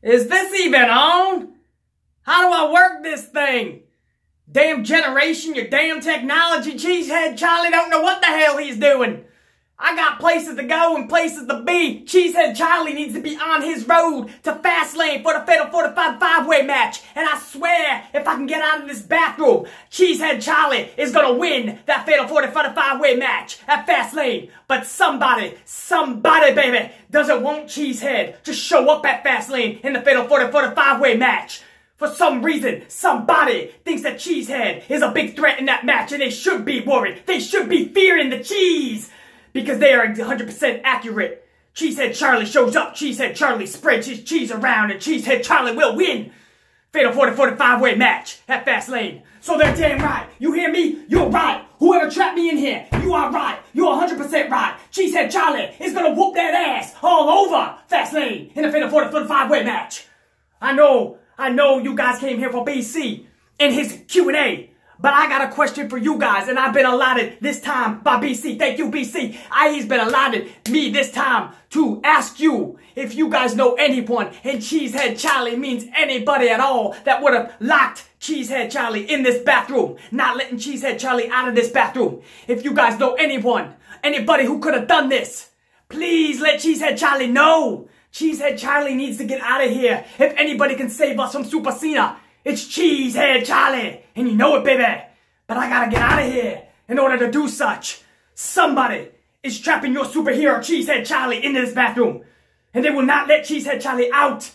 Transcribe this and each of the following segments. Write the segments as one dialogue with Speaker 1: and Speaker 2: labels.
Speaker 1: Is this even on? How do I work this thing? Damn generation, your damn technology, Cheesehead Charlie don't know what the hell he's doing. I got places to go and places to be. Cheesehead Charlie needs to be on his road to Fastlane for the Fatal 45 5-way match. And I swear, if I can get out of this bathroom, Cheesehead Charlie is gonna win that Fatal 45 5-way match at Fastlane. But somebody baby, doesn't want Cheesehead to show up at Fastlane in the Fatal 45 5-way match. For some reason, somebody thinks that Cheesehead is a big threat in that match, and they should be worried. They should be fearing the cheese, because they are 100% accurate. Cheesehead Charlie shows up, Cheesehead Charlie spreads his cheese around, and Cheesehead Charlie will win Fatal 45-way match at Fastlane. So they're damn right. You hear me? You're right. Whoever trapped me in here, you are right. You're 100% right. Cheesehead Charlie is gonna whoop that ass all over Fastlane in the Fatal 45-way match. I know you guys came here for BC in his Q&A, but I got a question for you guys, and I've been allotted this time by BC. Thank you, BC. He's been allotted me this time to ask you if you guys know anyone, and Cheesehead Charlie means anybody at all, that would have locked Cheesehead Charlie in this bathroom, not letting Cheesehead Charlie out of this bathroom. If you guys know anyone, anybody who could have done this, please let Cheesehead Charlie know. Cheesehead Charlie needs to get out of here. If anybody can save us from Super Cena, it's Cheesehead Charlie. And you know it, baby. But I gotta get out of here in order to do such. Somebody is trapping your superhero Cheesehead Charlie into this bathroom, and they will not let Cheesehead Charlie out.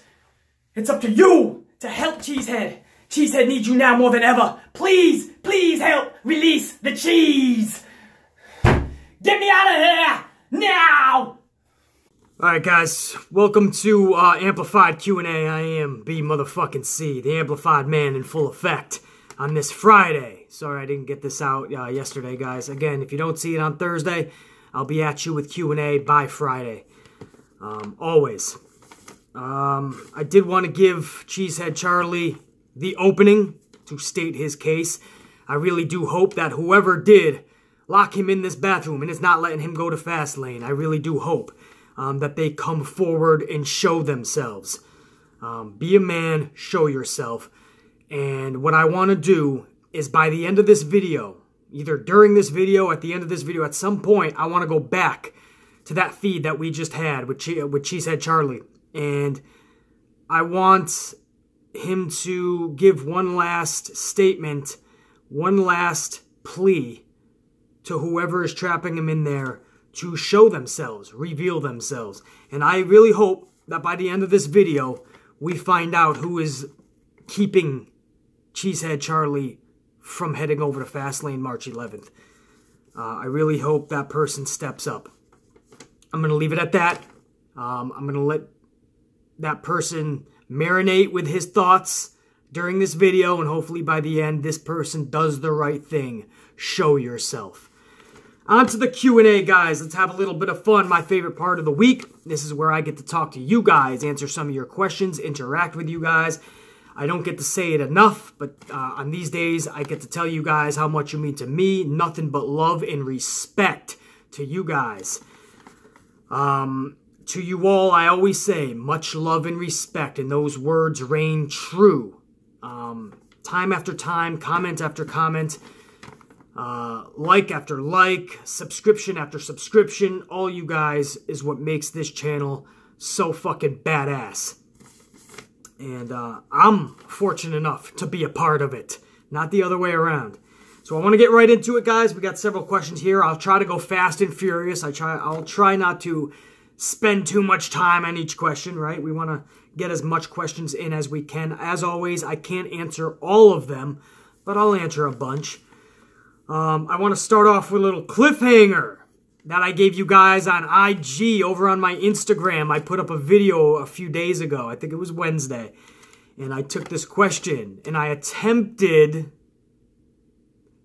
Speaker 1: It's up to you to help Cheesehead. Cheesehead needs you now more than ever. Please, please help release the cheese. Get me out of here now. Alright guys, welcome to Amplified Q&A. I am B motherfucking C, the Amplified Man in full effect on this Friday. Sorry I didn't get this out yesterday, guys. Again, if you don't see it on Thursday, I'll be at you with Q&A by Friday. Always. I did want to give Cheesehead Charlie the opening to state his case. I really do hope that whoever did lock him in this bathroom and is not letting him go to Fastlane, I really do hope that they come forward and show themselves. Be a man, show yourself. And what I want to do is by the end of this video, either during this video, at the end of this video, at some point, I want to go back to that feed that we just had with Cheesehead Charlie. And I want him to give one last statement, one last plea to whoever is trapping him in there to show themselves, reveal themselves. And I really hope that by the end of this video, we find out who is keeping Cheesehead Charlie from heading over to Fastlane March 11th. I really hope that person steps up. I'm going to leave it at that. I'm going to let that person marinate with his thoughts during this video, and hopefully by the end, this person does the right thing. Show yourself. On to the Q&A, guys. Let's have a little bit of fun. My favorite part of the week. This is where I get to talk to you guys, answer some of your questions, interact with you guys. I don't get to say it enough, but on these days, I get to tell you guys how much you mean to me. Nothing but love and respect to you guys. To you all, I always say, much love and respect, and those words reign true. Time after time, comment after comment, like after like, subscription after subscription, all you guys is what makes this channel so fucking badass. And I'm fortunate enough to be a part of it, not the other way around. So I want to get right into it, guys. We got several questions here. I'll try to go fast and furious. I'll try not to spend too much time on each question, right? We want to get as much questions in as we can. As always, I can't answer all of them, but I'll answer a bunch. I want to start off with a little cliffhanger that I gave you guys on IG over on my Instagram. I put up a video a few days ago. I think it was Wednesday. And I took this question and I attempted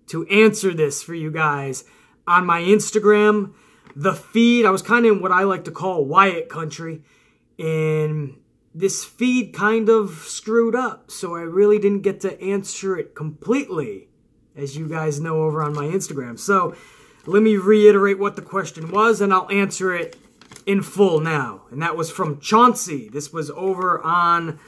Speaker 1: to answer this for you guys on my Instagram. The feed, I was kind of in what I like to call Wyatt country. And this feed kind of screwed up. So I really didn't get to answer it completely, as you guys know over on my Instagram. So let me reiterate what the question was, and I'll answer it
Speaker 2: in full now. And that was from Chauncey. This was over on,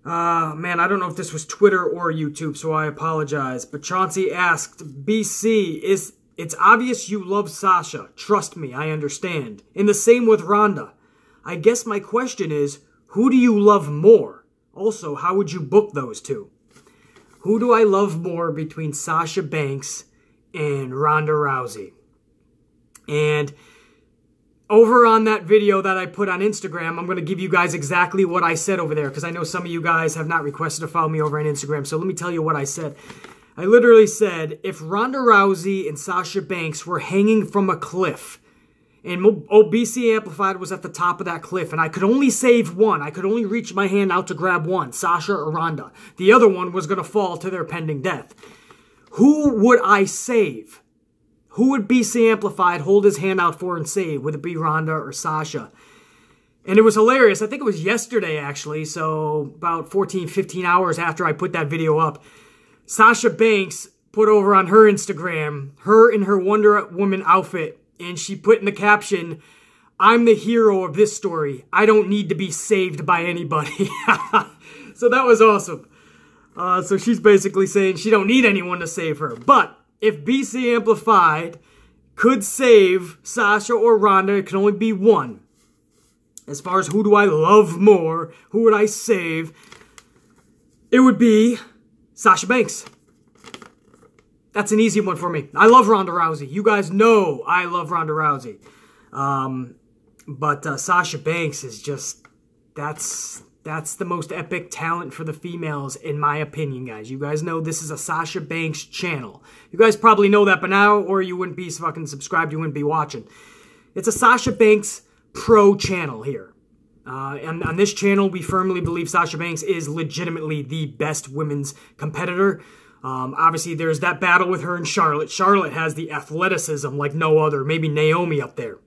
Speaker 2: man, I don't know if this was Twitter or YouTube, so I apologize. But Chauncey asked, BC, it's obvious you love Sasha. Trust me, I understand. And the same with Ronda. I guess my question is, who do you love more? Also, how would you book those two? Who do I love more between Sasha Banks and Ronda Rousey? And over on that video that I put on Instagram, I'm going to give you guys exactly what I said over there, because I know some of you guys have not requested to follow me over on Instagram, so let me tell you what I said. I literally said, if Ronda Rousey and Sasha Banks were hanging from a cliff, and BC Amplified was at the top of that cliff, and I could only save one. I could only reach my hand out to grab one, Sasha or Ronda. The other one was going to fall to their pending death. Who would I save? Who would BC Amplified hold his hand out for and save? Would it be Ronda or Sasha? And it was hilarious. I think it was yesterday, actually, so about 14, 15 hours after I put that video up. Sasha Banks put over on her Instagram, her in her Wonder Woman outfit, and she put in the caption, I'm the hero of this story. I don't need to be saved by anybody. So that was awesome. So she's basically saying she don't need anyone to save her. But if BC Amplified could save Sasha or Ronda, it can only be one. As far as who do I love more, who would I save, it would be Sasha Banks. That's an easy one for me. I love Ronda Rousey. You guys know I love Ronda Rousey. But Sasha Banks is just, that's the most epic talent for the females, in my opinion, guys. You guys know this is a Sasha Banks channel. You guys probably know that by now, or you wouldn't be fucking subscribed, you wouldn't be watching. It's a Sasha Banks pro channel here. And on this channel, we firmly believe Sasha Banks is legitimately the best women's competitor. Obviously, there's that battle with her and Charlotte. Charlotte has the athleticism like no other. Maybe Naomi up there.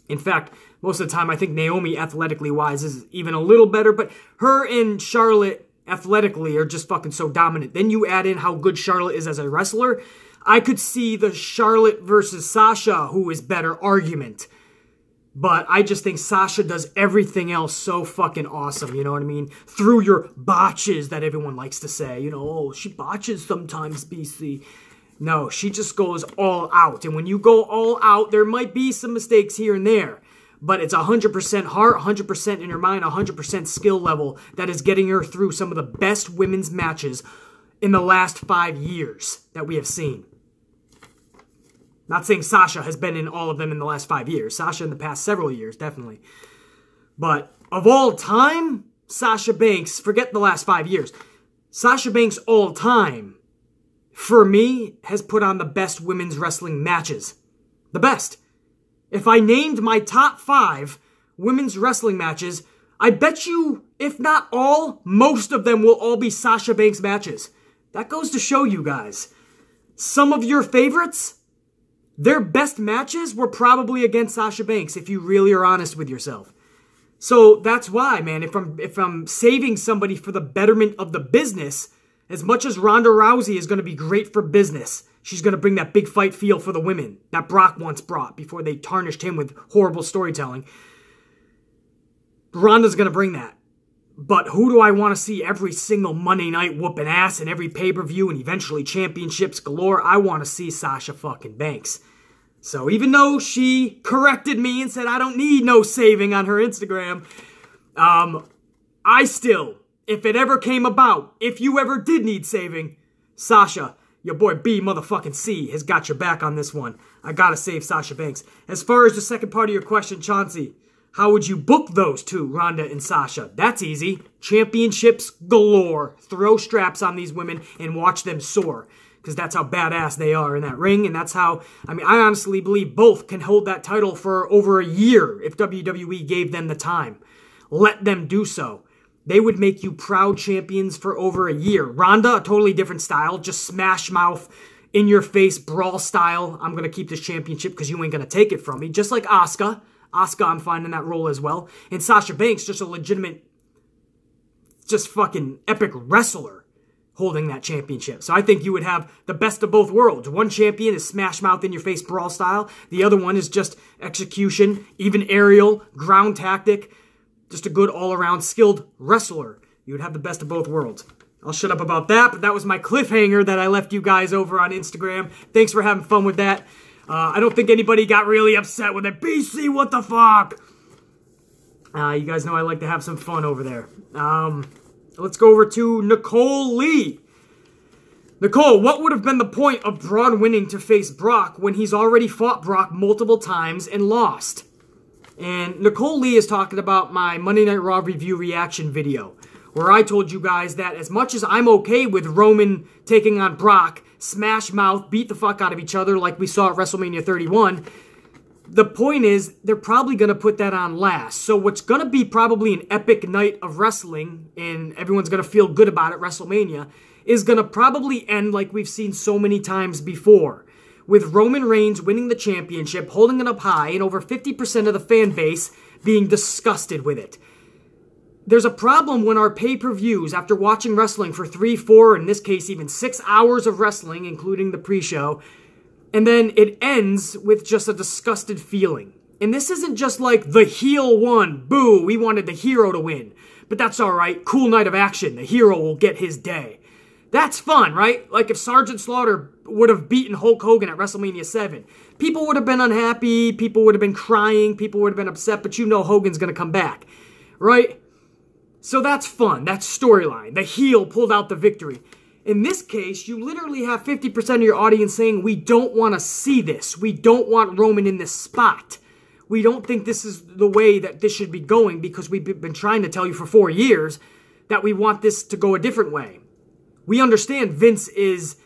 Speaker 2: In fact, most of the time, I think Naomi, athletically-wise, is even a little better. But her and Charlotte, athletically, are just fucking so dominant. Then you add in how good Charlotte is as a wrestler. I could see the Charlotte versus Sasha, who is better argument. But I just think Sasha does everything else so fucking awesome, you know what I mean? Through your botches that everyone likes to say. You know, oh, she botches sometimes, BC. No, she just goes all out. And when you go all out, there might be some mistakes here and there. But it's 100% heart, 100% in her mind, 100% skill level that is getting her through some of the best women's matches in the last 5 years that we have seen. Not saying Sasha has been in all of them in the last 5 years. Sasha in the past several years, definitely. But of all time, Sasha Banks, forget the last 5 years. Sasha Banks all time, for me, has put on the best women's wrestling matches. The best. If I named my top 5 women's wrestling matches, I bet you, if not all, most of them will all be Sasha Banks matches. That goes to show you guys. Some of your favorites, their best matches were probably against Sasha Banks, if you really are honest with yourself. So that's why, man, if I'm saving somebody for the betterment of the business, as much as Ronda Rousey is going to be great for business, she's going to bring that big fight feel for the women that Brock once brought before they tarnished him with horrible storytelling. Ronda's going to bring that. But who do I want to see every single Monday night whooping ass in every pay-per-view and eventually championships galore? I want to see Sasha fucking Banks. So even though she corrected me and said I don't need no saving on her Instagram, I still, if it ever came about, if you ever did need saving, Sasha, your boy B motherfucking C has got your back on this one. I gotta save Sasha Banks. As far as the second part of your question, Chauncey, how would you book those two, Ronda and Sasha? That's easy. Championships galore. Throw straps on these women and watch them soar. Because that's how badass they are in that ring. And that's how, I mean, I honestly believe both can hold that title for over a year if WWE gave them the time. Let them do so. They would make you proud champions for over a year. Ronda, a totally different style. Just smash mouth, in your face, brawl style. I'm going to keep this championship because you ain't going to take it from me. Just like Asuka. Asuka, I'm finding that role as well. And Sasha Banks, just a legitimate, just fucking epic wrestler. holding that championship. So I think you would have the best of both worlds. One champion is smash mouth in your face brawl style. The other one is just execution, even aerial, ground tactic, just a good all-around skilled wrestler. You would have the best of both worlds. I'll shut up about that, but that was my cliffhanger that I left you guys over on Instagram. Thanks for having fun with that. I don't think anybody got really upset with it. BC, what the fuck? You guys know I like to have some fun over there. Let's go over to Nicole Lee. Nicole, what would have been the point of Braun winning to face Brock when he's already fought Brock multiple times and lost? And Nicole Lee is talking about my Monday Night Raw review reaction video, where I told you guys that as much as I'm okay with Roman taking on Brock, smash mouth, beat the fuck out of each other like we saw at WrestleMania 31, the point is they're probably going to put that on last. So what's going to be probably an epic night of wrestling, and everyone's going to feel good about it, WrestleMania, is going to probably end like we've seen so many times before, with Roman Reigns winning the championship, holding it up high, and over 50% of the fan base being disgusted with it. There's a problem when our pay-per-views, after watching wrestling for 3, 4, in this case even 6 hours of wrestling, including the pre-show, and then it ends with just a disgusted feeling. And this isn't just like the heel won, boo, we wanted the hero to win. But that's alright, cool night of action, the hero will get his day. That's fun, right? Like if Sergeant Slaughter would have beaten Hulk Hogan at WrestleMania 7. People would have been unhappy, people would have been crying, people would have been upset, but you know Hogan's going to come back, right? So that's fun, that's storyline. The heel pulled out the victory. In this case, you literally have 50% of your audience saying, we don't want to see this. We don't want Roman in this spot. We don't think this is the way that this should be going because we've been trying to tell you for 4 years that we want this to go a different way. We understand Vince is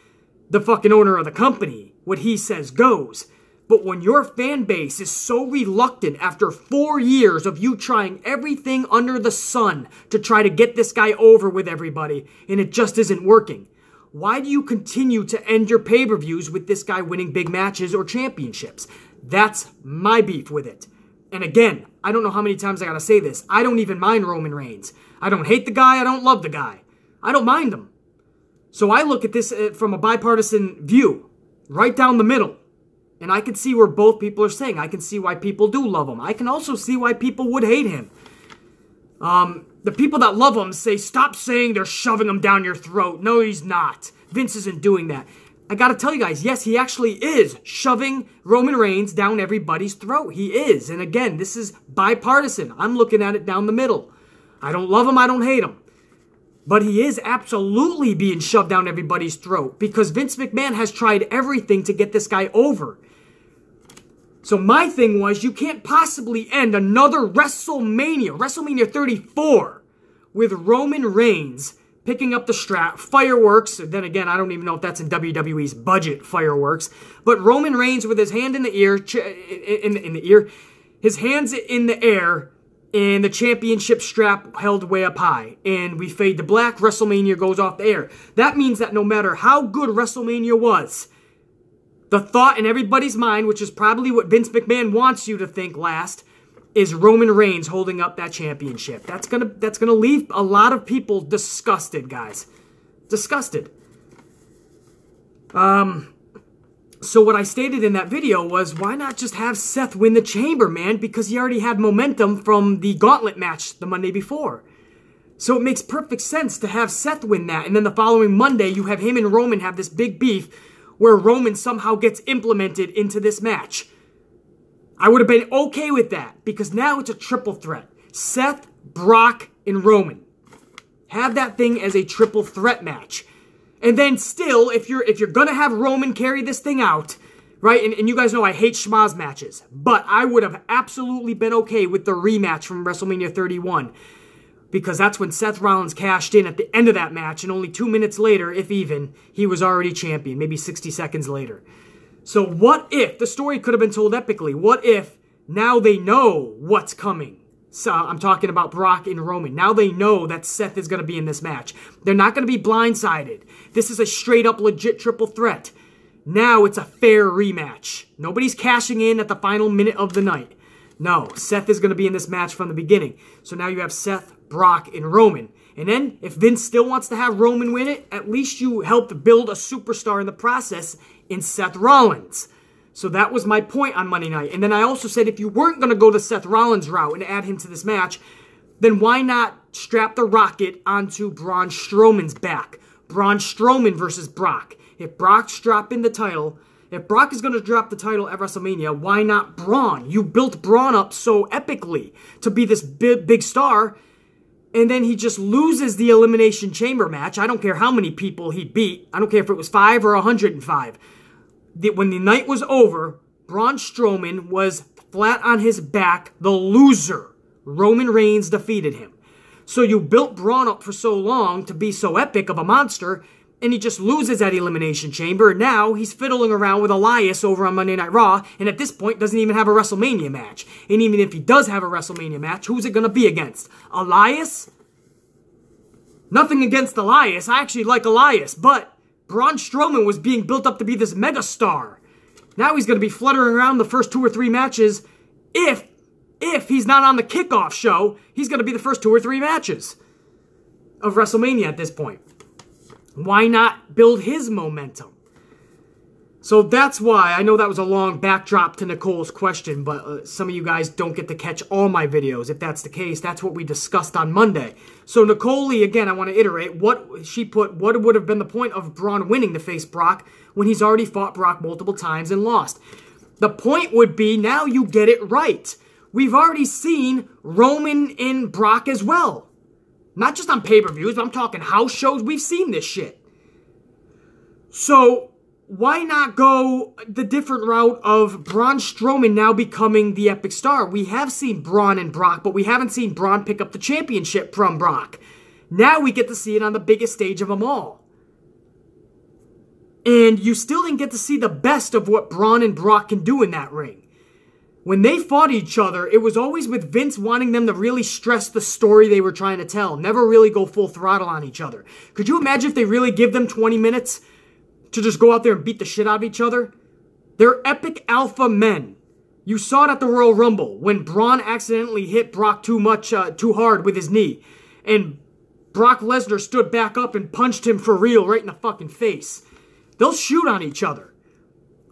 Speaker 2: the fucking owner of the company. What he says goes. But when your fan base is so reluctant after 4 years of you trying everything under the sun to try to get this guy over with everybody, and it just isn't working, why do you continue to end your pay-per-views with this guy winning big matches or championships? That's my beef with it. And again, I don't know how many times I gotta say this. I don't even mind Roman Reigns. I don't hate the guy. I don't love the guy. I don't mind him. So I look at this from a bipartisan view, right down the middle. And I can see where both people are saying. I can see why people do love him. I can also see why people would hate him. The people that love him say, stop saying they're shoving him down your throat. No, he's not. Vince isn't doing that. I gotta tell you guys, yes, he actually is shoving Roman Reigns down everybody's throat. He is. And again, this is bipartisan. I'm looking at it down the middle. I don't love him. I don't hate him. But he is absolutely being shoved down everybody's throat because Vince McMahon has tried everything to get this guy over. So my thing was, you can't possibly end another WrestleMania 34, with Roman Reigns picking up the strap, fireworks. Then again, I don't even know if that's in WWE's budget, fireworks. But Roman Reigns with his hand in the ear, his hands in the air, and the championship strap held way up high. And we fade to black, WrestleMania goes off the air. That means that no matter how good WrestleMania was, the thought in everybody's mind, which is probably what Vince McMahon wants you to think last, is Roman Reigns holding up that championship. That's gonna leave a lot of people disgusted, guys. Disgusted. So what I stated in that video was, why not just have Seth win the chamber, man? Because he already had momentum from the gauntlet match the Monday before. So it makes perfect sense to have Seth win that. And then the following Monday, you have him and Roman have this big beef where Roman somehow gets implemented into this match. I would have been okay with that because now it's a triple threat. Seth, Brock, and Roman. Have that thing as a triple threat match. And then still, if you're going to have Roman carry this thing out, right, and you guys know I hate schmaz matches, but I would have absolutely been okay with the rematch from WrestleMania 31 because that's when Seth Rollins cashed in at the end of that match, and only 2 minutes later, if even, he was already champion, maybe 60 seconds later. So what if, the story could have been told epically, what if now they know what's coming? So I'm talking about Brock and Roman. Now they know that Seth is going to be in this match. They're not going to be blindsided. This is a straight up legit triple threat. Now it's a fair rematch. Nobody's cashing in at the final minute of the night. No, Seth is going to be in this match from the beginning. So now you have Seth, Brock, and Roman. And then, if Vince still wants to have Roman win it, at least you helped build a superstar in the process in Seth Rollins. So that was my point on Monday night. And then I also said if you weren't going to go the Seth Rollins route and add him to this match, then why not strap the rocket onto Braun Strowman's back? Braun Strowman versus Brock. If Brock's dropping the title, if Brock is going to drop the title at WrestleMania, why not Braun? You built Braun up so epically to be this big star, and then he just loses the Elimination Chamber match. I don't care how many people he beat. I don't care if it was 5 or 105. When the night was over, Braun Strowman was flat on his back, the loser. Roman Reigns defeated him. So you built Braun up for so long to be so epic of a monster, and he just loses at Elimination Chamber. Now he's fiddling around with Elias over on Monday Night Raw, and at this point doesn't even have a WrestleMania match. And even if he does have a WrestleMania match, who's it going to be against? Elias? Nothing against Elias. I actually like Elias, but Braun Strowman was being built up to be this megastar. Now he's going to be fluttering around the first 2 or 3 matches. If he's not on the kickoff show, he's going to be the first 2 or 3 matches of WrestleMania at this point. Why not build his momentum? So that's why, I know that was a long backdrop to Nicole's question, but some of you guys don't get to catch all my videos. If that's the case, that's what we discussed on Monday. So Nicole Lee, again, I want to iterate, what would have been the point of Braun winning to face Brock when he's already fought Brock multiple times and lost? The point would be, now you get it right. We've already seen Roman and Brock as well. Not just on pay-per-views, but I'm talking house shows. We've seen this shit. So why not go the different route of Braun Strowman now becoming the epic star? We have seen Braun and Brock, but we haven't seen Braun pick up the championship from Brock. Now we get to see it on the biggest stage of them all. And you still didn't get to see the best of what Braun and Brock can do in that ring. When they fought each other, it was always with Vince wanting them to really stress the story they were trying to tell. Never really go full throttle on each other. Could you imagine if they really give them 20 minutes to just go out there and beat the shit out of each other? They're epic alpha men. You saw it at the Royal Rumble when Braun accidentally hit Brock too hard with his knee. And Brock Lesnar stood back up and punched him for real right in the fucking face. They'll shoot on each other.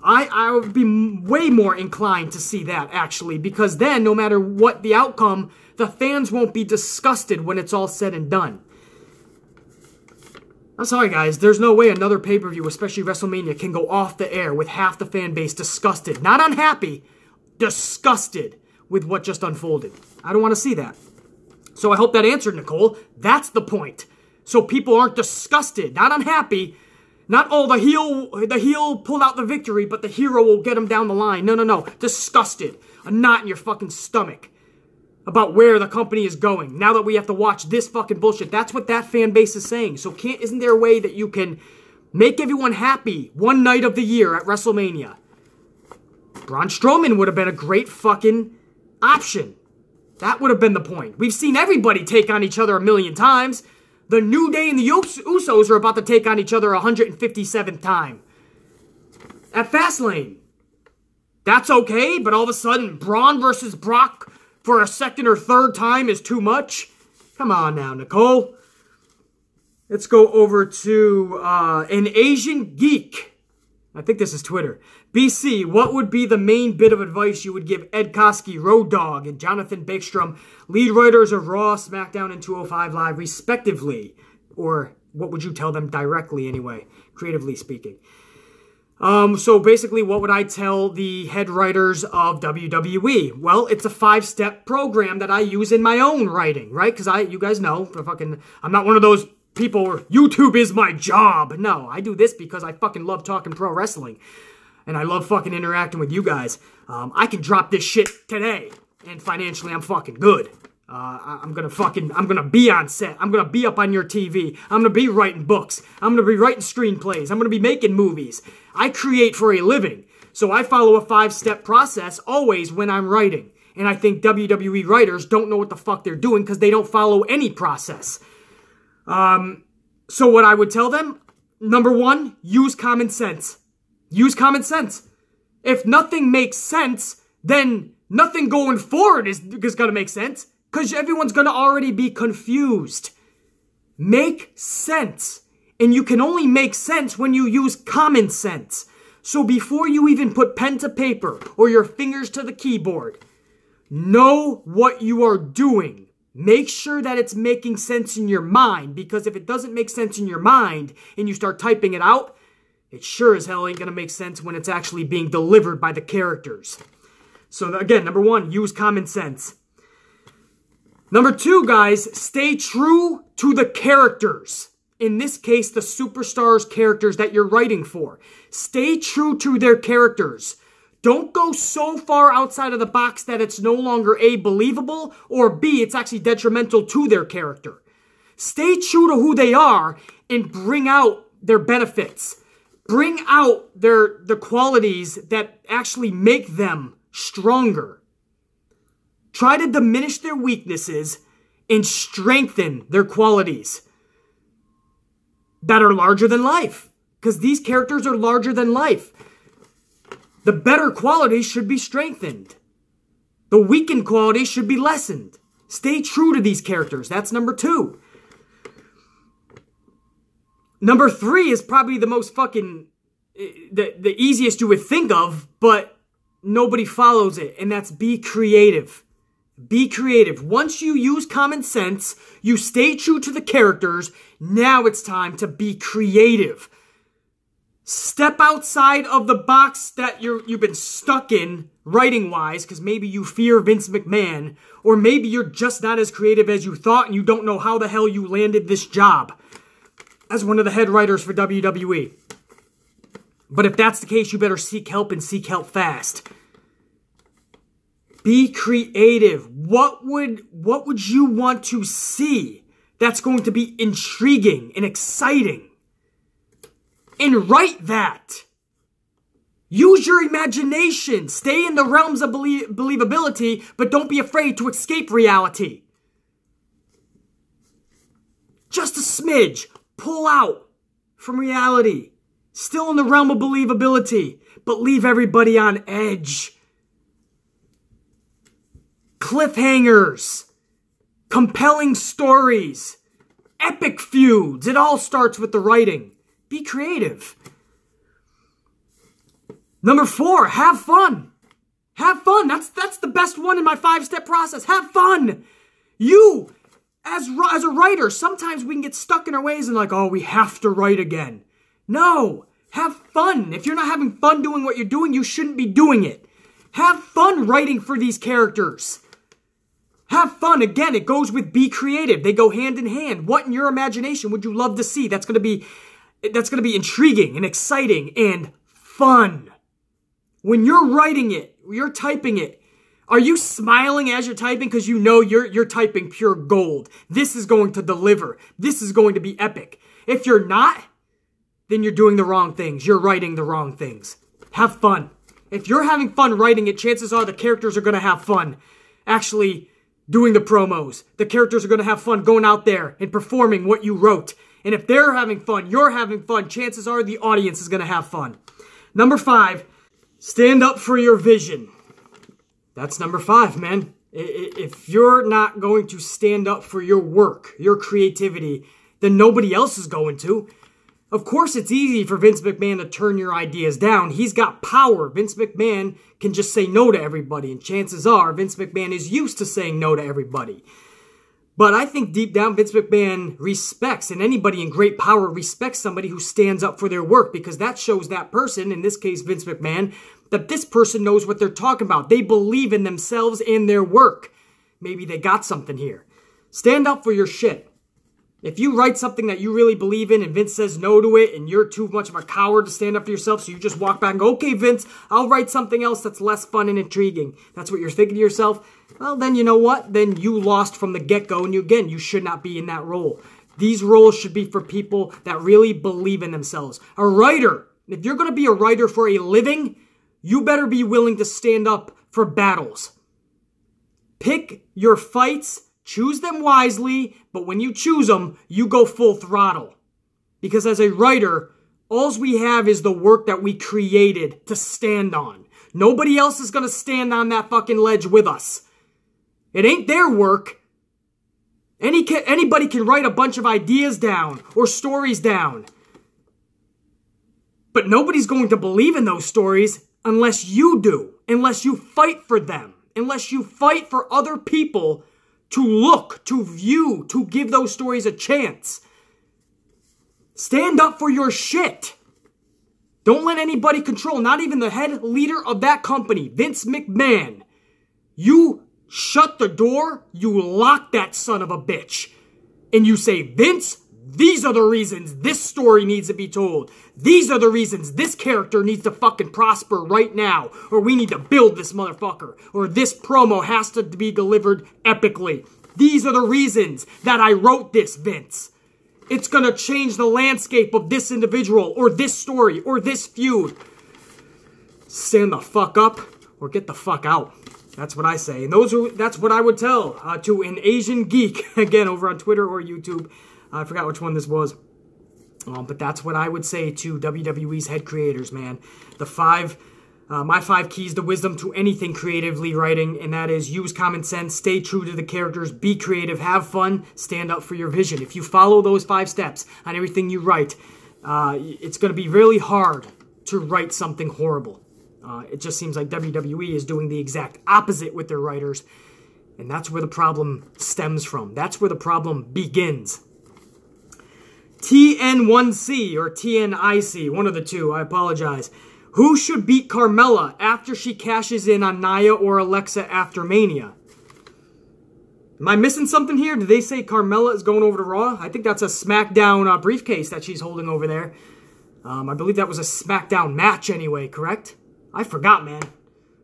Speaker 2: I would be way more inclined to see that, actually, because then, no matter what the outcome, the fans won't be disgusted when it's all said and done. I'm sorry, guys. There's no way another pay-per-view, especially WrestleMania, can go off the air with half the fan base disgusted. Not unhappy, disgusted with what just unfolded. I don't want to see that. So I hope that answered, Nicole. That's the point. So people aren't disgusted, not unhappy. Not, oh, the heel pulled out the victory, but the hero will get him down the line. No, no, no. Disgusted. A knot in your fucking stomach about where the company is going. Now that we have to watch this fucking bullshit. That's what that fan base is saying. So isn't there a way that you can make everyone happy one night of the year at WrestleMania? Braun Strowman would have been a great fucking option. That would have been the point. We've seen everybody take on each other 1,000,000 times. The New Day and the Usos are about to take on each other 157th time at Fastlane. That's okay, but all of a sudden, Braun versus Brock for a second or third time is too much? Come on now, Nicole. Let's go over to an Asian Geek. I think this is Twitter. BC, what would be the main bit of advice you would give Ed Koskey, Road Dogg, and Jonathan Bäckstrom, lead writers of Raw, SmackDown, and 205 Live, respectively? Or what would you tell them directly, anyway, creatively speaking? So basically, what would I tell the head writers of WWE? Well, it's a 5-step program that I use in my own writing, right? Because you guys know, I'm not one of those people where YouTube is my job. No, I do this because I fucking love talking pro wrestling. And I love fucking interacting with you guys. I can drop this shit today. And financially, I'm fucking good. I'm gonna be on set. I'm gonna be up on your TV. I'm gonna be writing books. I'm gonna be writing screenplays. I'm gonna be making movies. I create for a living. So I follow a 5-step process always when I'm writing. And I think WWE writers don't know what the fuck they're doing because they don't follow any process. So what I would tell them, number 1, use common sense. Use common sense. If nothing makes sense, then nothing going forward is going to make sense because everyone's going to already be confused. Make sense. And you can only make sense when you use common sense. So before you even put pen to paper or your fingers to the keyboard, know what you are doing. Make sure that it's making sense in your mind, because if it doesn't make sense in your mind and you start typing it out, it sure as hell ain't going to make sense when it's actually being delivered by the characters. So again, number 1, use common sense. Number 2, guys, stay true to the characters. In this case, the superstars' characters that you're writing for. Stay true to their characters. Don't go so far outside of the box that it's no longer A, believable, or B, it's actually detrimental to their character. Stay true to who they are and bring out their benefits. Bring out the qualities that actually make them stronger. Try to diminish their weaknesses and strengthen their qualities that are larger than life. Because these characters are larger than life. The better qualities should be strengthened. The weakened qualities should be lessened. Stay true to these characters. That's number 2. Number 3 is probably the most fucking, the easiest you would think of, but nobody follows it. And that's be creative. Be creative. Once you use common sense, you stay true to the characters, now it's time to be creative. Step outside of the box that you've been stuck in, writing-wise, because maybe you fear Vince McMahon, or maybe you're just not as creative as you thought and you don't know how the hell you landed this job as one of the head writers for WWE. But if that's the case, you better seek help and seek help fast. Be creative. What would you want to see that's going to be intriguing and exciting? And write that. Use your imagination. Stay in the realms of believability, but don't be afraid to escape reality. Just a smidge. Pull out from reality. Still in the realm of believability, but leave everybody on edge. Cliffhangers. Compelling stories. Epic feuds. It all starts with the writing. Be creative. Number 4, have fun. Have fun. That's the best one in my 5-step process. Have fun. You, as a writer, sometimes we can get stuck in our ways and like, oh, we have to write again. No. Have fun. If you're not having fun doing what you're doing, you shouldn't be doing it. Have fun writing for these characters. Have fun. Again, it goes with be creative. They go hand in hand. What in your imagination would you love to see? That's going to be intriguing and exciting and fun. When you're writing it, you're typing it, are you smiling as you're typing because you know you're typing pure gold? This is going to deliver. This is going to be epic. If you're not, then you're doing the wrong things. You're writing the wrong things. Have fun. If you're having fun writing it, chances are the characters are going to have fun actually doing the promos. The characters are going to have fun going out there and performing what you wrote. And if they're having fun, you're having fun, chances are the audience is going to have fun. Number 5, stand up for your vision. That's number 5, man. If you're not going to stand up for your work, your creativity, then nobody else is going to. Of course, it's easy for Vince McMahon to turn your ideas down. He's got power. Vince McMahon can just say no to everybody. And chances are, Vince McMahon is used to saying no to everybody. But I think deep down, Vince McMahon respects, and anybody in great power respects somebody who stands up for their work, because that shows that person, in this case Vince McMahon, that this person knows what they're talking about. They believe in themselves and their work. Maybe they got something here. Stand up for your shit. If you write something that you really believe in and Vince says no to it and you're too much of a coward to stand up for yourself, so you just walk back and go, okay, Vince, I'll write something else that's less fun and intriguing. That's what you're thinking to yourself. Well, then you know what? Then you lost from the get-go, and you should not be in that role. These roles should be for people that really believe in themselves. A writer, if you're going to be a writer for a living, you better be willing to stand up for battles. Pick your fights. Choose them wisely, but when you choose them, you go full throttle. Because as a writer, all we have is the work that we created to stand on. Nobody else is going to stand on that fucking ledge with us. It ain't their work. Anybody can write a bunch of ideas down or stories down. But nobody's going to believe in those stories unless you do. Unless you fight for them. Unless you fight for other people to look, to view, to give those stories a chance. Stand up for your shit. Don't let anybody control, not even the head leader of that company, Vince McMahon. You shut the door, you lock that son of a bitch. And you say, Vince, these are the reasons this story needs to be told. These are the reasons this character needs to fucking prosper right now. Or we need to build this motherfucker. Or this promo has to be delivered epically. These are the reasons that I wrote this, Vince. It's gonna change the landscape of this individual, or this story, or this feud. Stand the fuck up, or get the fuck out. That's what I say. And that's what I would tell to an Asian geek, again, over on Twitter or YouTube. I forgot which one this was. But that's what I would say to WWE's head creators, man. My 5 keys to wisdom to anything creatively writing, and that is use common sense, stay true to the characters, be creative, have fun, stand up for your vision. If you follow those 5 steps on everything you write, it's going to be really hard to write something horrible. It just seems like WWE is doing the exact opposite with their writers, and that's where the problem stems from. That's where the problem begins. TN1C or TNIC, one of the two, I apologize. Who should beat Carmella after she cashes in on Nia or Alexa after Mania? Am I missing something here? Did they say Carmella is going over to Raw? I think that's a SmackDown briefcase that she's holding over there. I believe that was a SmackDown match anyway, correct? I forgot, man.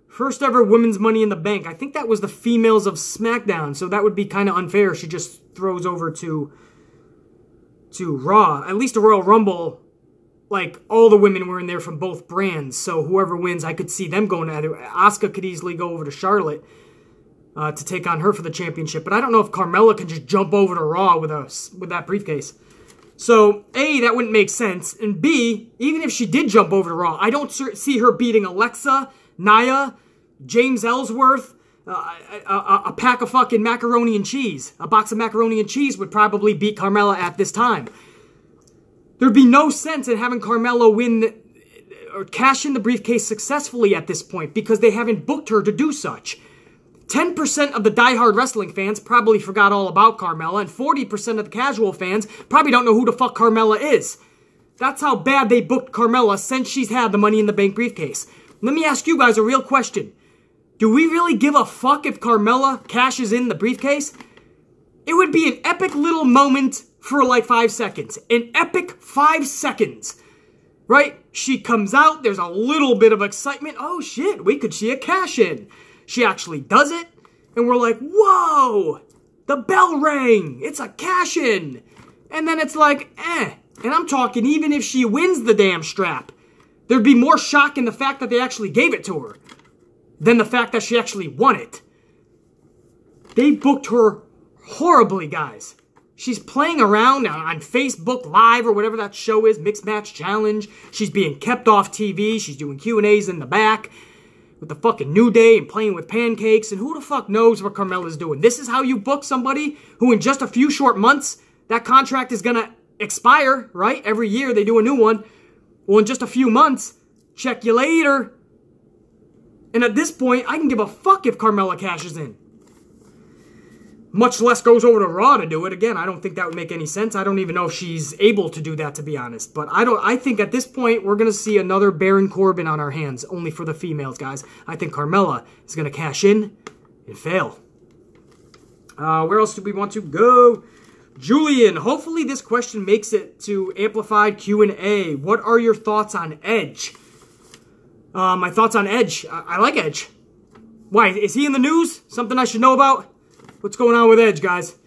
Speaker 2: First ever women's Money in the Bank. I think that was the females of SmackDown, so that would be kind of unfair. She just throws over to Raw. At least a Royal Rumble, like, all the women were in there from both brands, so whoever wins, I could see them going at it. Asuka could easily go over to Charlotte to take on her for the championship, but I don't know if Carmella can just jump over to Raw with that briefcase. So, A, that wouldn't make sense, and B, even if she did jump over to Raw, I don't see her beating Alexa, Nia, James Ellsworth, a pack of fucking macaroni and cheese. A box of macaroni and cheese would probably beat Carmella at this time. There'd be no sense in having Carmella win or cash in the briefcase successfully at this point because they haven't booked her to do such. 10% of the diehard wrestling fans probably forgot all about Carmella, and 40% of the casual fans probably don't know who the fuck Carmella is. That's how bad they booked Carmella since she's had the Money in the Bank briefcase. Let me ask you guys a real question. Do we really give a fuck if Carmella cashes in the briefcase? It would be an epic little moment for like 5 seconds. An epic 5 seconds. Right? She comes out, there's a little bit of excitement. Oh shit, we could see a cash in. She actually does it, and we're like, whoa, the bell rang, it's a cash in. And then it's like, and I'm talking even if she wins the damn strap, there'd be more shock in the fact that they actually gave it to her than the fact that she actually won it. They booked her horribly, guys. She's playing around on Facebook Live or whatever that show is, Mixed Match Challenge. She's being kept off TV. She's doing Q&As in the back with the fucking New Day and playing with pancakes. And who the fuck knows what Carmella's doing? This is how you book somebody who in just a few short months, that contract is going to expire, right? Every year they do a new one. Well, in just a few months, check you later. And at this point, I can give a fuck if Carmella cashes in. Much less goes over to Raw to do it. Again, I don't think that would make any sense. I don't even know if she's able to do that, to be honest. But I think at this point, we're going to see another Baron Corbin on our hands, only for the females, guys. I think Carmella is going to cash in and fail. Where else do we want to go? Julian, hopefully this question makes it to Amplified Q&A. What are your thoughts on Edge? My thoughts on Edge. I like Edge. Why? Is he in the news? Something I should know about? What's going on with Edge, guys?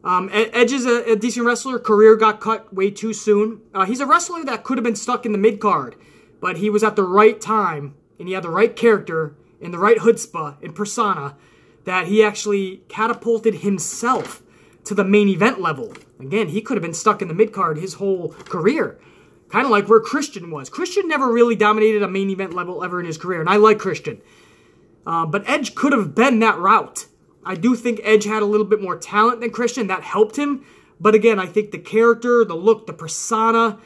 Speaker 2: Edge is a decent wrestler. Career got cut way too soon. He's a wrestler that could have been stuck in the mid-card, but he was at the right time, and he had the right character, and the right chutzpah and persona, that he actually catapulted himself to the main event level. Again, he could have been stuck in the mid-card his whole career. Kind of like where Christian was. Christian never really dominated a main event level ever in his career, and I like Christian. But Edge could have been that route. I do think Edge had a little bit more talent than Christian. That helped him. But again, I think the character, the look, the persona,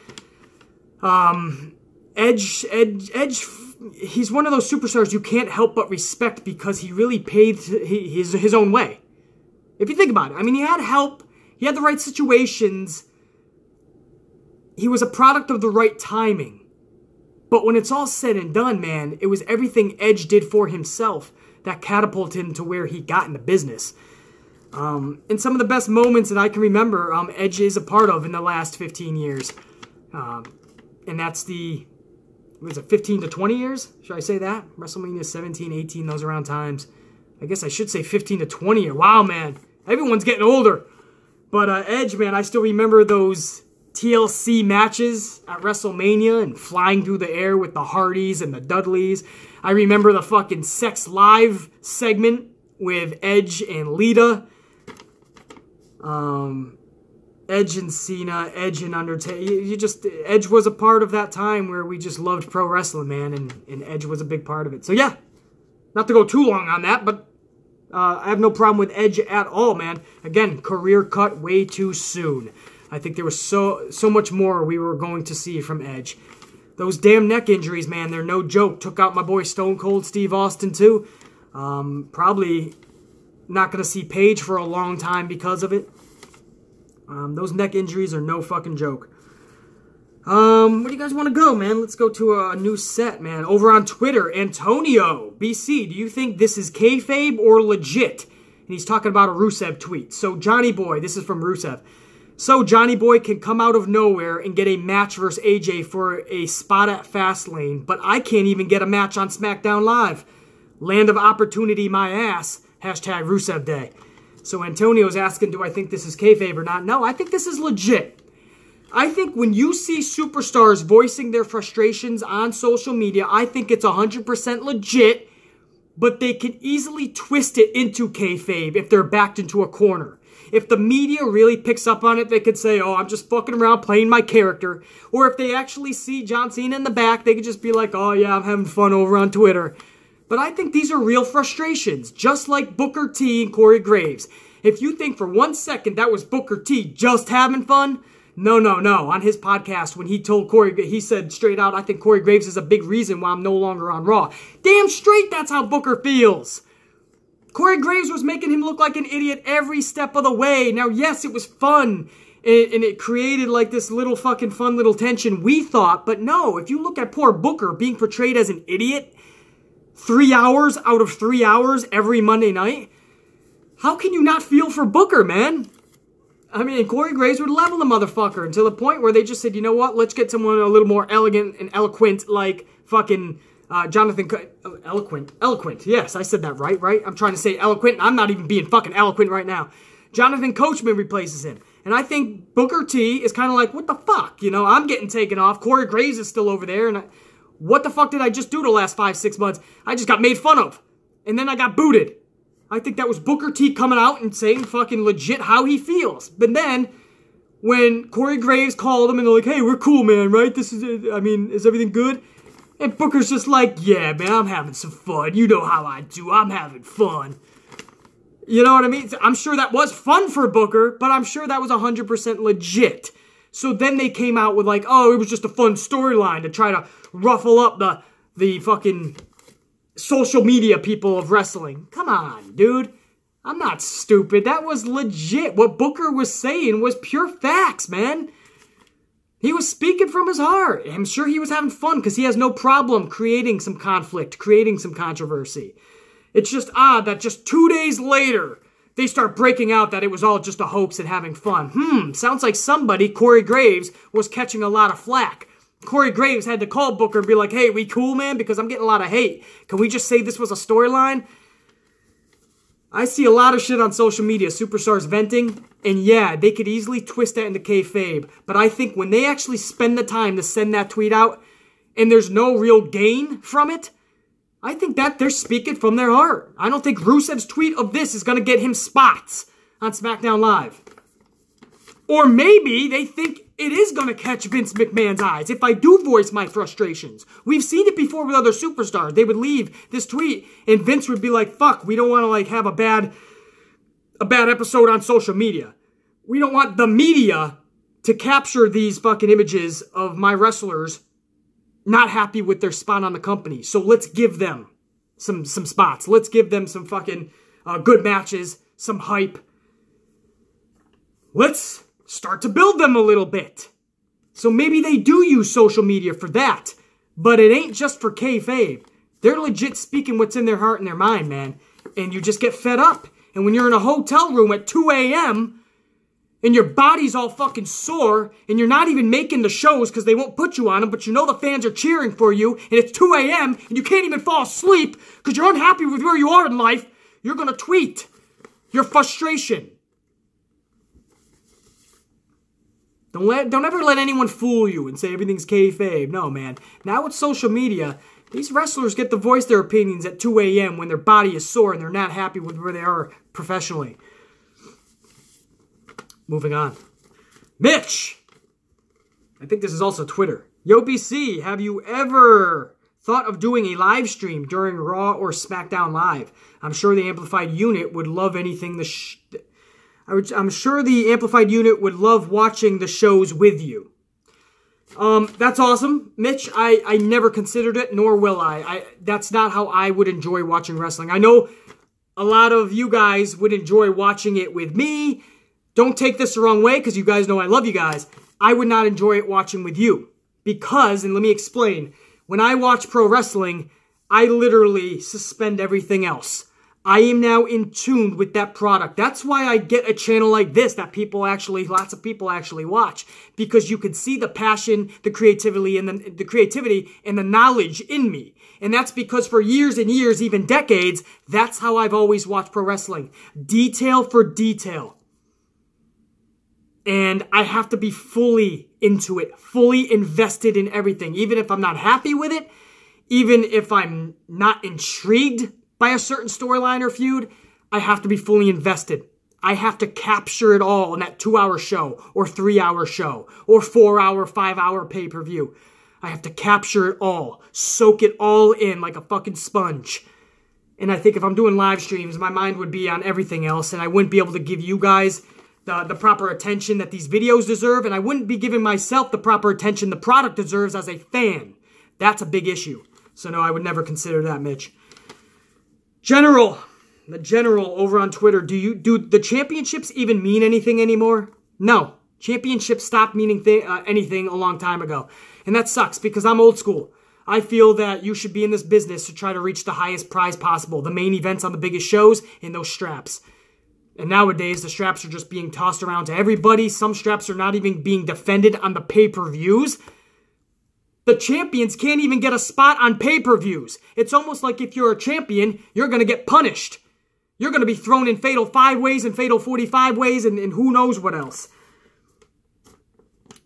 Speaker 2: Edge, he's one of those superstars you can't help but respect because he really paved his own way. If you think about it, I mean, he had help. He had the right situations. He was a product of the right timing. But when it's all said and done, man, it was everything Edge did for himself that catapulted him to where he got in the business. And some of the best moments that I can remember, Edge is a part of in the last 15 years. And that's was it 15 to 20 years? Should I say that? WrestleMania 17, 18, those around times. I guess I should say 15 to 20 years. Wow, man. Everyone's getting older. But Edge, man, I still remember those TLC matches at WrestleMania and flying through the air with the Hardys and the Dudleys. I remember the fucking Sex Live segment with Edge and Lita. Edge and Cena, Edge and Undertaker. Edge was a part of that time where we just loved pro wrestling, man, and Edge was a big part of it. So yeah, not to go too long on that, but I have no problem with Edge at all, man. Again, career cut way too soon. I think there was so much more we were going to see from Edge. Those damn neck injuries, man, they're no joke. Took out my boy Stone Cold Steve Austin, too. Probably not going to see Paige for a long time because of it. Those neck injuries are no fucking joke. Where do you guys want to go, man? Let's go to a new set, man. Over on Twitter, Antonio, BC, do you think this is kayfabe or legit? And he's talking about a Rusev tweet. So, Johnny Boy, this is from Rusev. So, Johnny Boy can come out of nowhere and get a match versus AJ for a spot at Fastlane, but I can't even get a match on SmackDown Live. Land of opportunity, my ass. Hashtag Rusev Day. So, Antonio's asking, do I think this is kayfabe or not? No, I think this is legit. I think when you see superstars voicing their frustrations on social media, I think it's 100% legit, but they can easily twist it into kayfabe if they're backed into a corner. If the media really picks up on it, they could say, oh, I'm just fucking around playing my character. Or if they actually see John Cena in the back, they could just be like, oh, yeah, I'm having fun over on Twitter. But I think these are real frustrations, just like Booker T and Corey Graves. If you think for 1 second that was Booker T just having fun, no. On his podcast, when he told Corey, he said straight out, I think Corey Graves is a big reason why I'm no longer on Raw. Damn straight that's how Booker feels. Corey Graves was making him look like an idiot every step of the way. Now, yes, it was fun, and it created like this little fucking fun little tension, we thought. But no, if you look at poor Booker being portrayed as an idiot 3 hours out of 3 hours every Monday night, how can you not feel for Booker, man? I mean, Corey Graves would level the motherfucker until the point where they just said, you know what, let's get someone a little more elegant and eloquent like fucking... Jonathan, eloquent, yes, I said that right? I'm trying to say eloquent, I'm not even being fucking eloquent right now. Jonathan Coachman replaces him. And I think Booker T is kind of like, what the fuck? You know, I'm getting taken off. Corey Graves is still over there. And what the fuck did I just do the last 5-6 months? I just got made fun of. And then I got booted. I think that was Booker T coming out and saying fucking legit how he feels. But then, when Corey Graves called him and they're like, hey, we're cool, man, right? This is, is everything good? And Booker's just like, yeah, man, I'm having some fun. You know how I do. I'm having fun. You know what I mean? I'm sure that was fun for Booker, but I'm sure that was 100% legit. So then they came out with like, oh, it was just a fun storyline to try to ruffle up the fucking social media people of wrestling. Come on, dude. I'm not stupid. That was legit. What Booker was saying was pure facts, man. He was speaking from his heart. I'm sure he was having fun because he has no problem creating some conflict, creating some controversy. It's just odd that just 2 days later, they start breaking out that it was all just a hoax and having fun. Sounds like somebody, Corey Graves, was catching a lot of flack. Corey Graves had to call Booker and be like, hey, we cool, man? Because I'm getting a lot of hate. Can we just say this was a storyline? I see a lot of shit on social media, superstars venting, and yeah, they could easily twist that into kayfabe, but I think when they actually spend the time to send that tweet out, and there's no real gain from it, I think that they're speaking from their heart. I don't think Rusev's tweet of this is going to get him spots on SmackDown Live. Or maybe they think it is going to catch Vince McMahon's eyes if I do voice my frustrations. We've seen it before with other superstars. They would leave this tweet and Vince would be like, fuck, we don't want to like have a bad episode on social media. We don't want the media to capture these fucking images of my wrestlers not happy with their spot on the company. So let's give them some spots. Let's give them some fucking good matches, some hype. Let's start to build them a little bit. So maybe they do use social media for that. But it ain't just for kayfabe. They're legit speaking what's in their heart and their mind, man. And you just get fed up. And when you're in a hotel room at 2 a.m., and your body's all fucking sore, and you're not even making the shows because they won't put you on them, but you know the fans are cheering for you, and it's 2 a.m., and you can't even fall asleep because you're unhappy with where you are in life, you're going to tweet your frustration. Don't ever let anyone fool you and say everything's kayfabe. No, man. Now with social media, these wrestlers get to voice their opinions at 2 a.m. when their body is sore and they're not happy with where they are professionally. Moving on. Mitch! I think this is also Twitter. Yo, PC, have you ever thought of doing a live stream during Raw or SmackDown Live? I'm sure the Amplified Unit would love anything I'm sure the Amplified Unit would love watching the shows with you. That's awesome, Mitch. I never considered it, nor will I. That's not how I would enjoy watching wrestling. I know a lot of you guys would enjoy watching it with me. Don't take this the wrong way, because you guys know I love you guys. I would not enjoy it watching with you. Because, and let me explain, when I watch pro wrestling, I literally suspend everything else. I am now in tune with that product. That's why I get a channel like this that lots of people actually watch. Because you can see the passion, the creativity, and the knowledge in me. And that's because for years and years, even decades, that's how I've always watched pro wrestling. Detail for detail. And I have to be fully into it, fully invested in everything. Even if I'm not happy with it, even if I'm not intrigued by a certain storyline or feud, I have to be fully invested. I have to capture it all in that 2-hour show, or 3-hour show, or 4-hour, 5-hour pay-per-view. I have to capture it all, soak it all in like a fucking sponge. And I think if I'm doing live streams, my mind would be on everything else, and I wouldn't be able to give you guys the proper attention that these videos deserve, and I wouldn't be giving myself the proper attention the product deserves as a fan. That's a big issue. So no, I would never consider that, Mitch. The General over on Twitter, do the championships even mean anything anymore? No. Championships stopped meaning anything a long time ago. And that sucks because I'm old school. I feel that you should be in this business to try to reach the highest prize possible. The main events on the biggest shows and those straps. And nowadays, the straps are just being tossed around to everybody. Some straps are not even being defended on the pay-per-views. The champions can't even get a spot on pay-per-views. It's almost like if you're a champion, you're going to get punished. You're going to be thrown in Fatal 5-ways and Fatal 45-ways and who knows what else.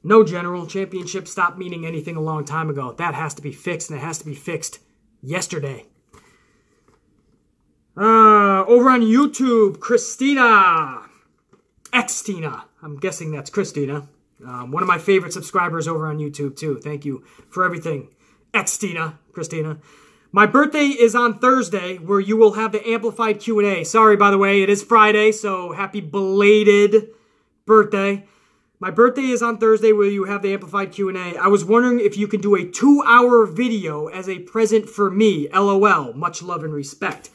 Speaker 2: No, General. Championship stopped meaning anything a long time ago. That has to be fixed, and it has to be fixed yesterday. Over on YouTube, Cristina. Xtina. I'm guessing that's Cristina. One of my favorite subscribers over on YouTube, too. Thank you for everything. Xtina, Cristina. My birthday is on Thursday, where you will have the amplified Q&A. Sorry, by the way, it is Friday, so happy belated birthday. My birthday is on Thursday, where you have the amplified Q&A. I was wondering if you can do a 2-hour video as a present for me. LOL. Much love and respect.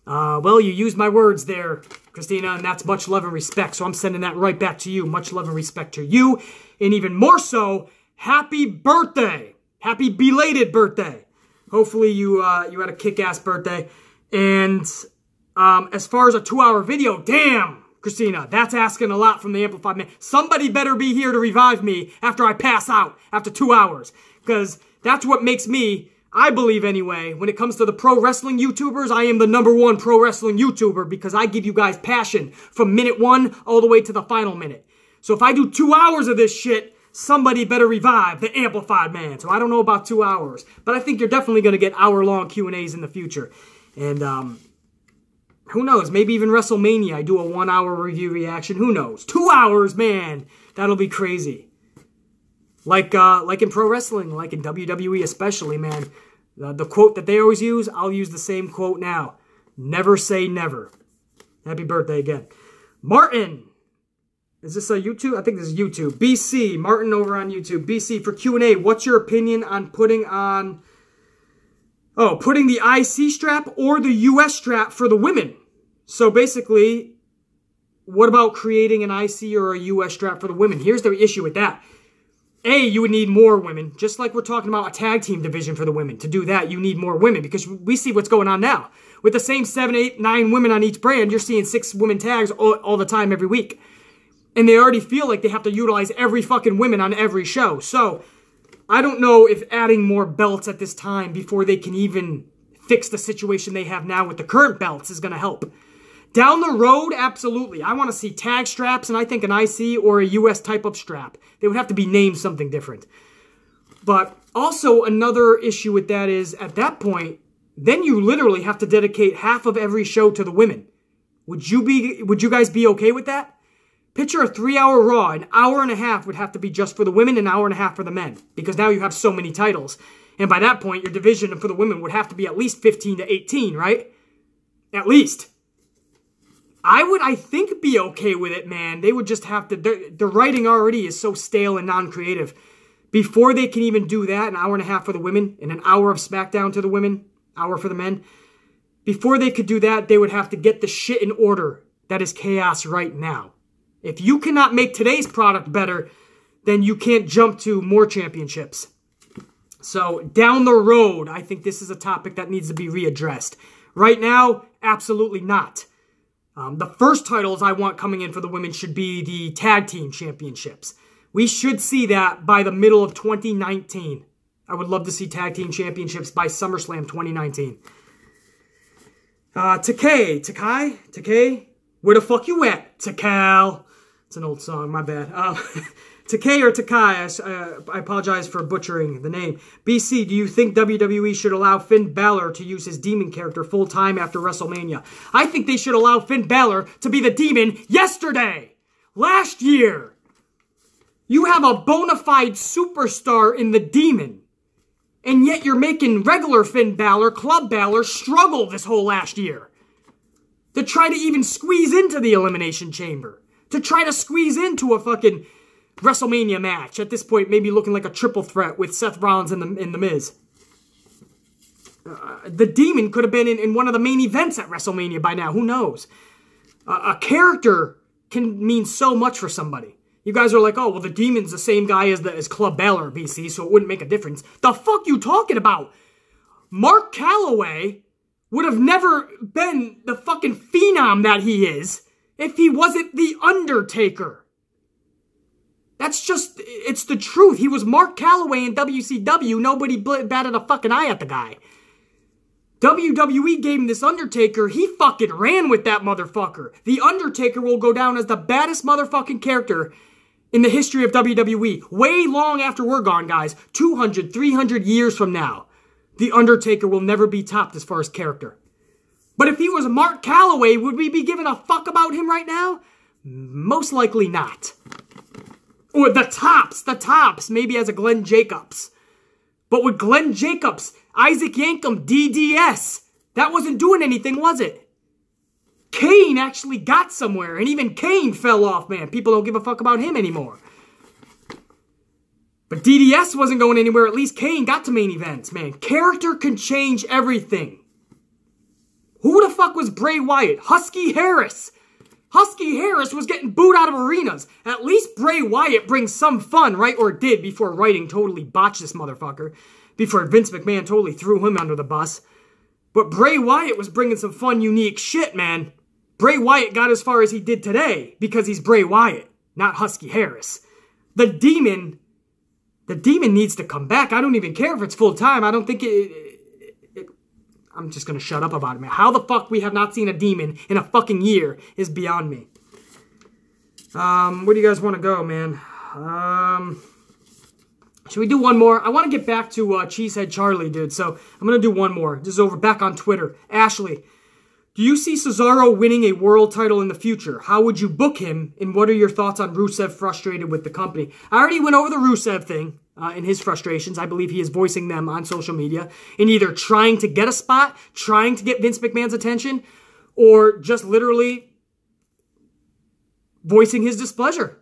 Speaker 2: Well, you used my words there, Cristina, and that's much love and respect, so I'm sending that right back to you. Much love and respect to you, and even more so, happy birthday! Happy belated birthday! Hopefully you had a kick-ass birthday, and as far as a 2-hour video, damn, Cristina, that's asking a lot from the Amplified Man. Somebody better be here to revive me after I pass out after 2 hours, because that's what makes me... I believe anyway, when it comes to the pro wrestling YouTubers, I am the #1 pro wrestling YouTuber because I give you guys passion from minute 1 all the way to the final minute. So if I do 2 hours of this shit, somebody better revive the Amplified Man. So I don't know about 2 hours, but I think you're definitely going to get hour-long Q&As in the future. And who knows, maybe even WrestleMania, I do a 1-hour review reaction. Who knows? 2 hours, man, that'll be crazy. Like in pro wrestling, like in WWE especially, man. The quote that they always use, I'll use the same quote now. Never say never. Happy birthday again. Martin. Is this a YouTube? I think this is YouTube. BC. Martin over on YouTube. BC for Q&A. What's your opinion on putting the IC strap or the US strap for the women? So basically, what about creating an IC or a US strap for the women? Here's the issue with that. A, you would need more women. Just like we're talking about a tag team division for the women. To do that, you need more women because we see what's going on now. With the same 7, 8, 9 women on each brand, you're seeing 6 women tags all the time every week. And they already feel like they have to utilize every fucking woman on every show. So, I don't know if adding more belts at this time before they can even fix the situation they have now with the current belts is going to help. Down the road, absolutely. I want to see tag straps, and I think an IC or a US type-up strap. They would have to be named something different. But also another issue with that is, at that point, then you literally have to dedicate half of every show to the women. Would you guys be okay with that? Picture a 3-hour Raw. An hour and a half would have to be just for the women, an hour and a half for the men. Because now you have so many titles. And by that point, your division for the women would have to be at least 15 to 18, right? At least. I would, I think, be okay with it, man. They would just have to... The writing already is so stale and non-creative. Before they can even do that, an hour and a half for the women, and an hour of SmackDown to the women, hour for the men. Before they could do that, they would have to get the shit in order that is chaos right now. If you cannot make today's product better, then you can't jump to more championships. So, down the road, I think this is a topic that needs to be readdressed. Right now, absolutely not. The first titles I want coming in for the women should be the tag team championships. We should see that by the middle of 2019. I would love to see tag team championships by SummerSlam 2019. Takei, where the fuck you at, Takal? It's an old song, my bad. Takei or Takai, I apologize for butchering the name. BC, do you think WWE should allow Finn Balor to use his demon character full-time after WrestleMania? I think they should allow Finn Balor to be the demon yesterday! Last year! You have a bona fide superstar in the demon. And yet you're making regular Finn Balor, Club Balor, struggle this whole last year. To try to even squeeze into the Elimination Chamber. To try to squeeze into a fucking WrestleMania match. At this point, maybe looking like a triple threat with Seth Rollins and the Miz. The Demon could have been in one of the main events at WrestleMania by now. Who knows? A character can mean so much for somebody. You guys are like, oh, well, the Demon's the same guy as Club Balor, BC, so it wouldn't make a difference. The fuck you talking about? Mark Calloway would have never been the fucking phenom that he is if he wasn't The Undertaker. That's just, it's the truth. He was Mark Calloway in WCW. Nobody batted a fucking eye at the guy. WWE gave him this Undertaker. He fucking ran with that motherfucker. The Undertaker will go down as the baddest motherfucking character in the history of WWE. Way long after we're gone, guys. 200, 300 years from now. The Undertaker will never be topped as far as character. But if he was Mark Calloway, would we be giving a fuck about him right now? Most likely not. Or the tops, maybe as a Glenn Jacobs. But with Glenn Jacobs, Isaac Yankem, DDS, that wasn't doing anything, was it? Kane actually got somewhere, and even Kane fell off, man. People don't give a fuck about him anymore. But DDS wasn't going anywhere. At least Kane got to main events, man. Character can change everything. Who the fuck was Bray Wyatt? Husky Harris. Husky Harris was getting booed out of arenas. At least Bray Wyatt brings some fun, right? Or did before writing totally botched this motherfucker. Before Vince McMahon totally threw him under the bus. But Bray Wyatt was bringing some fun, unique shit, man. Bray Wyatt got as far as he did today because he's Bray Wyatt, not Husky Harris. The Demon needs to come back. I don't even care if it's full time. I don't think I'm just going to shut up about it, man. How the fuck we have not seen a Demon in a fucking year is beyond me. Where do you guys want to go, man? Should we do one more? I want to get back to Cheesehead Charlie, dude. So I'm going to do one more. This is over back on Twitter. Ashley, Do you see Cesaro winning a world title in the future? How would you book him? And what are your thoughts on Rusev frustrated with the company? I already went over the Rusev thing and his frustrations. I believe he is voicing them on social media in either trying to get a spot, trying to get Vince McMahon's attention, or just literally voicing his displeasure.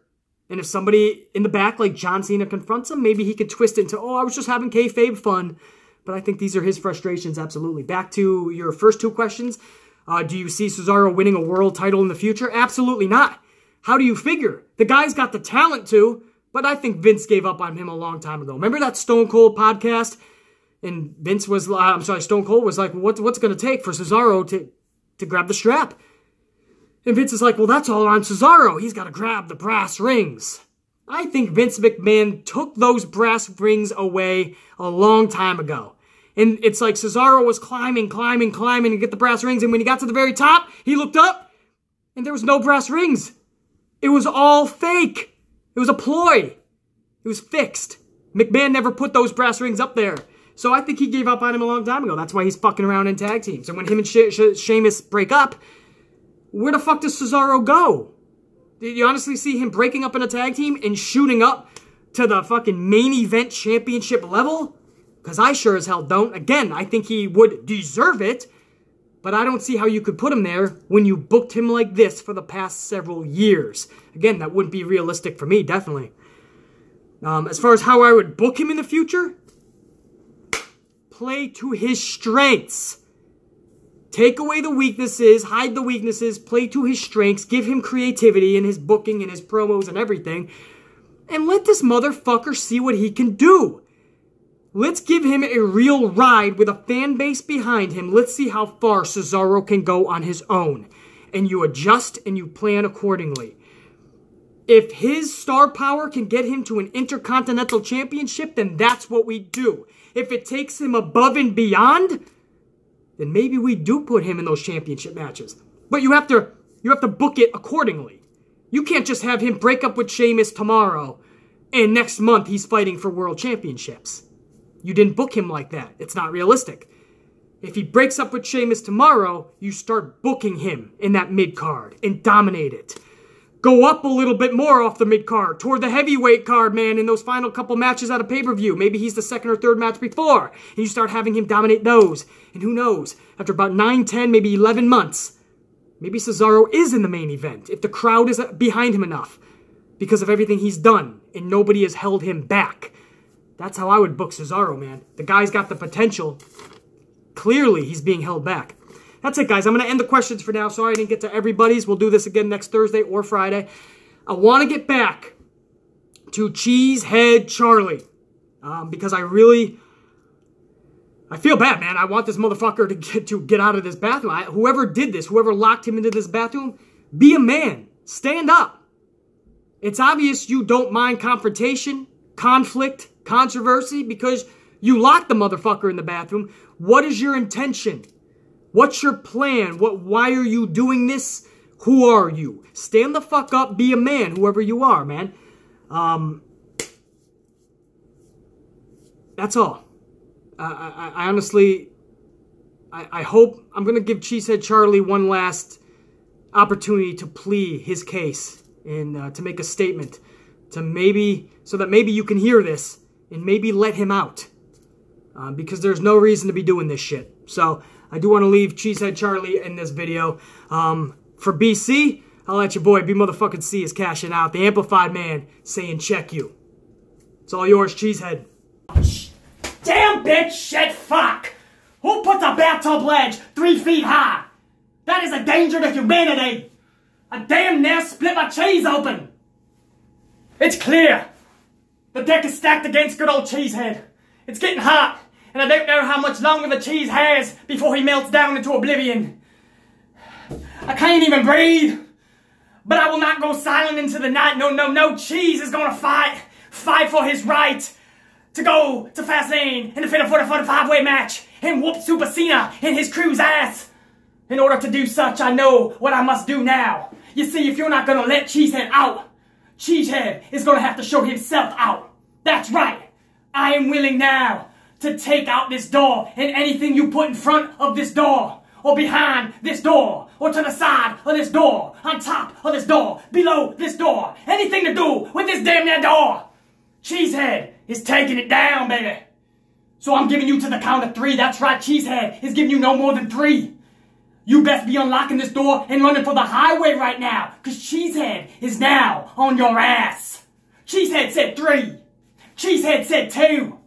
Speaker 2: And if somebody in the back like John Cena confronts him, maybe he could twist it into, oh, I was just having kayfabe fun. But I think these are his frustrations, absolutely. Back to your first two questions. Do you see Cesaro winning a world title in the future? Absolutely not. How do you figure? The guy's got the talent to, but I think Vince gave up on him a long time ago. Remember that Stone Cold podcast? And Vince was, Stone Cold was like, what's it going to take for Cesaro to grab the strap? And Vince is like, well, that's all on Cesaro. He's got to grab the brass rings. I think Vince McMahon took those brass rings away a long time ago. And it's like Cesaro was climbing to get the brass rings. And when he got to the very top, he looked up and there was no brass rings. It was all fake. It was a ploy. It was fixed. McMahon never put those brass rings up there. So I think he gave up on him a long time ago. That's why he's fucking around in tag teams. And when him and Sheamus break up, where the fuck does Cesaro go? Did you honestly see him breaking up in a tag team and shooting up to the fucking main event championship level? Because I sure as hell don't. Again, I think he would deserve it, but I don't see how you could put him there when you booked him like this for the past several years. Again, that wouldn't be realistic for me, definitely. As far as how I would book him in the future, play to his strengths. Take away the weaknesses, hide the weaknesses, play to his strengths, give him creativity in his booking and his promos and everything, and let this motherfucker see what he can do. Let's give him a real ride with a fan base behind him. Let's see how far Cesaro can go on his own. And you adjust and you plan accordingly. If his star power can get him to an Intercontinental Championship, then that's what we do. If it takes him above and beyond, then maybe we do put him in those championship matches. But you have to book it accordingly. You can't just have him break up with Sheamus tomorrow and next month he's fighting for world championships. You didn't book him like that. It's not realistic. If he breaks up with Sheamus tomorrow, you start booking him in that mid-card and dominate it. Go up a little bit more off the mid-card, toward the heavyweight card, man, in those final couple matches at a pay-per-view. Maybe he's the second or third match before, and you start having him dominate those. And who knows, after about 9, 10, maybe 11 months, maybe Cesaro is in the main event, if the crowd is behind him enough, because of everything he's done, and nobody has held him back. That's how I would book Cesaro, man. The guy's got the potential. Clearly, he's being held back. That's it, guys. I'm going to end the questions for now. Sorry I didn't get to everybody's. We'll do this again next Thursday or Friday. I want to get back to Cheesehead Charlie. Because I feel bad, man. I want this motherfucker to get out of this bathroom. Whoever did this, whoever locked him into this bathroom, be a man. Stand up. It's obvious you don't mind confrontation, conflict, controversy, because you locked the motherfucker in the bathroom. What is your intention? What's your plan? Why are you doing this? Who are you? Stand the fuck up, be a man, whoever you are, man. That's all. I honestly, I hope, I'm going to give Cheesehead Charlie one last opportunity to plead his case and to make a statement, so that maybe you can hear this and maybe let him out. Because there's no reason to be doing this shit. So, I do want to leave Cheesehead Charlie in this video. For BC, I'll let your boy B-Motherfucking C is cashing out. The Amplified Man saying check you. It's all yours, Cheesehead.
Speaker 1: Damn bitch shit fuck! Who puts a bathtub ledge 3 feet high? That is a danger to humanity! A damn nest split my cheese open! It's clear! The deck is stacked against good old Cheesehead. It's getting hot, and I don't know how much longer the cheese has before he melts down into oblivion. I can't even breathe, but I will not go silent into the night. No, Cheese is gonna fight for his right to go to Fastlane in the Fatal 45-way match and whoop Super Cena in his crew's ass. In order to do such, I know what I must do now. You see, if you're not gonna let Cheesehead out, Cheesehead is gonna have to show himself out. That's right. I am willing now to take out this door and anything you put in front of this door. or behind this door, or to the side of this door, on top of this door, below this door, anything to do with this damn near door. Cheesehead is taking it down, baby. So I'm giving you to the count of 3. That's right, Cheesehead is giving you no more than 3. You best be unlocking this door and running for the highway right now, because Cheesehead is now on your ass. Cheesehead said 3. Cheesehead said 2.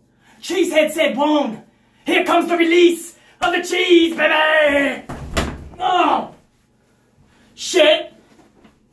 Speaker 1: Cheesehead said 1. Here comes the release of the cheese, baby! Oh! Shit!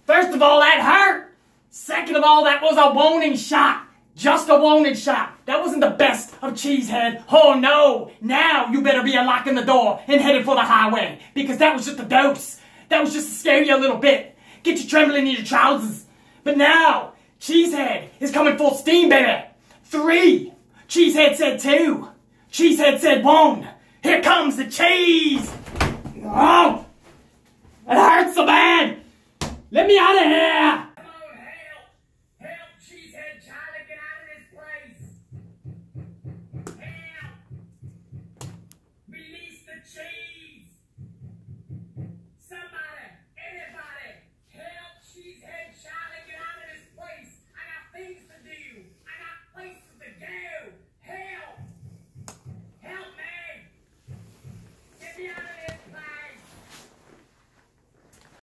Speaker 1: First of all, that hurt! Second of all, that was a warning shot! Just a warning shot! That wasn't the best of Cheesehead. Oh no! Now you better be unlocking the door and headed for the highway, because that was just a dose. That was just to scare you a little bit. Get you trembling in your trousers. But now, Cheesehead is coming full steam, baby! 3. Cheesehead said 2. Cheesehead said 1. Here comes the cheese! Oh! It hurts so bad! Let me out of here!